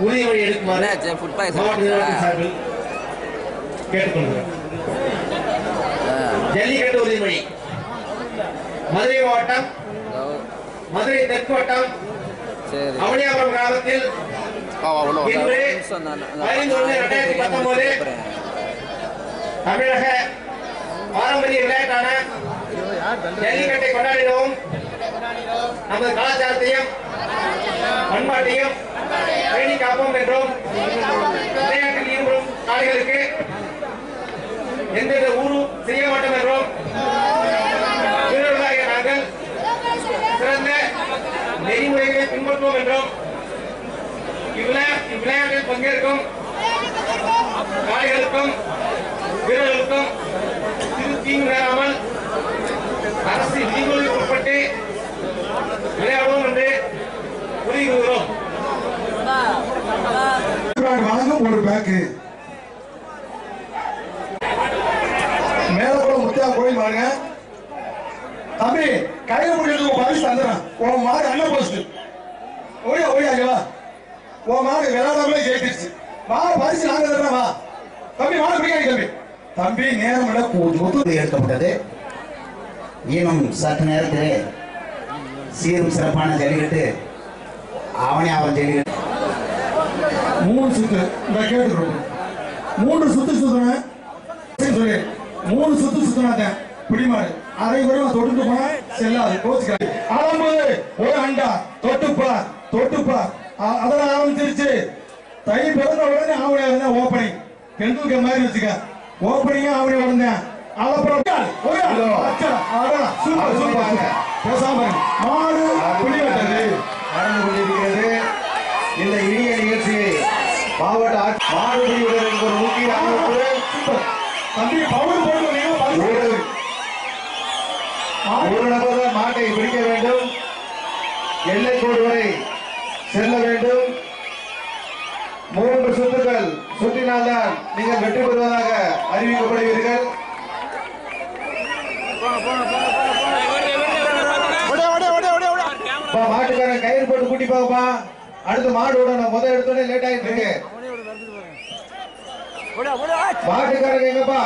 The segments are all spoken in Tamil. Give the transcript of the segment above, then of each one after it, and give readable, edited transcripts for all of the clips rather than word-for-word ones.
உறுதிமொழி எடுக்குமாறு கேட்டுக்கொள்கிறேன். ஜல்லிக்கட்டு உறுதிமொழி. மதுரை மாவட்டம் மதுரை தெற்கு வட்டம் அவனியாபுரம் கிராமத்தில் இன்று 15/1/2019 தமிழக பாரம்பரிய விளையாட்டான ஜல்லிக்கட்டை கொண்டாடினோம். நமது கலாச்சாரத்தையும் பண்பாட்டையும் பேணி காப்போம் என்றும் விளையாட்டில் ஈடுபடும் காளைகளுக்கு எந்தவித ஊரும் செய்ய மாட்டோம் என்றும் வீரர்களாகிய நாங்கள் சிறந்த நெறிமுறைகளை பின்பற்றுவோம் என்றும் இவ்விளையாட்டில் பங்கேற்கும் காளைகளுக்கும் வீரர்களுக்கும் சிறு தீங்கு நேராமல் அரசு விதிமுறைகளுக்கு உட்பட்டு விளையாடுவோம் என்று உறுதி கூறுகிறோம். ஒரு பேக்கு மேலப்புற முத்தியா கோயில் பாருங்க தம்பி. கையில முடிஞ்சது பரிசு தந்துடுறேன். உன் மாடு அண்ணன் போஸ்ட் ஓடியா ஓடியாவா. உன் மாடு விளையாடாமலே ஜெயிச்சிருச்சு. மாடு பரிசு நாங்க தர்றேன். வா தம்பி, மாடு பிடிக்காது தம்பி. தம்பி நேரம் எடுக்கப்பட்டது. இன்னும் சற்று நேரத்திலே சீரும் சிறப்பான ஜல்லிக்கட்டு அவனியாபுரம் ஜல்லிக்கட்டு 3 சுத்து இந்த கேட்டுக்கிறோம். 3 சுத்து சுத்துனேன் சொல்லி 3 சுத்து சுத்தினாத்தேன் பிடிமாடு. அதை கூட தொட்டுட்டு போனா செல்லாது. கோச்சுக்காது. ஆரம்பது ஒரு அண்டா தொட்டுப்பா அதெல்லாம் ஆரம்பிச்சிருச்சு. தை பிறந்த உடனே ஆவணியா இருந்தா ஓப்பனிங் தெண்டுல்கர் மாதிரி வச்சுக்க. ஓப்பனிங்க ஆவணியா இருந்தேன். அப்புறம் பேசாம மாடு புலிவெட்டது நடந்து கொண்டிருக்கிறது. இந்த இனிய நிகழ்ச்சி மாவட்ட மாடு பிடிவதற்கு ஒரு முக்கிய தம்பி பவுன் ஒரு நபர் தான் மாட்டை பிடிக்க வேண்டும். எல்லைக்கோடு வரை செல்ல வேண்டும். 3 சுத்துக்கள் சுற்றினால்தான் நீங்கள் வெற்றி பெறுவதாக அறிவிக்கப்படுவீர்கள். மாட்டுக்காரன் கயிறு போட்டு கூட்டி பாப்பா. அடுத்து மாடு விடணும். முதல் எடுத்தோடனே லேட் ஆயிட்டு இருக்கு. மாட்டுக்காரங்க எங்கப்பா?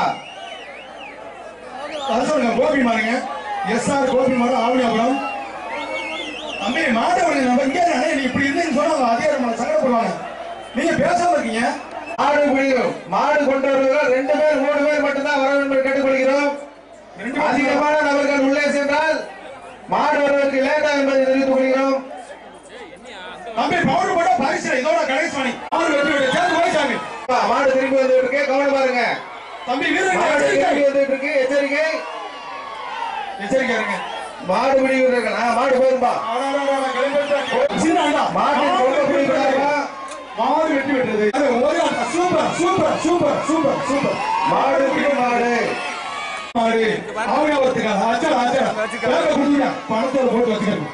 கோபி மாடுங்க. SR கோபி மாடு ஆவணியாபுரம். தம்பி மாடு நம்ம இங்கே நீ இப்படி இருந்தீங்கன்னு சொன்னா அதே சங்கடப்படுவாங்க. நீங்க பேசாம இருக்கீங்க. மாடு பிடிக்கும். மாடு கொண்டு வருவர்கள் 2 பேர் 3 பேர் மட்டும்தான் வர வேண்டும் கேட்டுக்கொள்கிறோம். அதிகமான நபர்கள் உள்ளே சென்றால் மாடு வருவதற்கு லேட்டா என்பதை தெரிவித்துக் கொள்கிறோம். தம்பி பவுடர் போட்ட பரிசு இதோட கணேஷ் மணி மாடு வெட்டி விட்டு சேர்ந்து போயிச்சாமி. மாடு திரும்பி வந்துட்டு இருக்கு. கவனம் பாருங்க தம்பி. வீரர்கள் திரும்பி வந்துட்டு இருக்கு. எச்சரிக்கை இருங்க. மாடு பிடி வீரர்கள் மாடு போயிருப்பா. மாடு வெட்டி விட்டுறது. சூப்பர் மாடு பிடி மாடு அவனே ஒத்துக்க. பணத்தோட போட்டு வச்சுக்கணும்.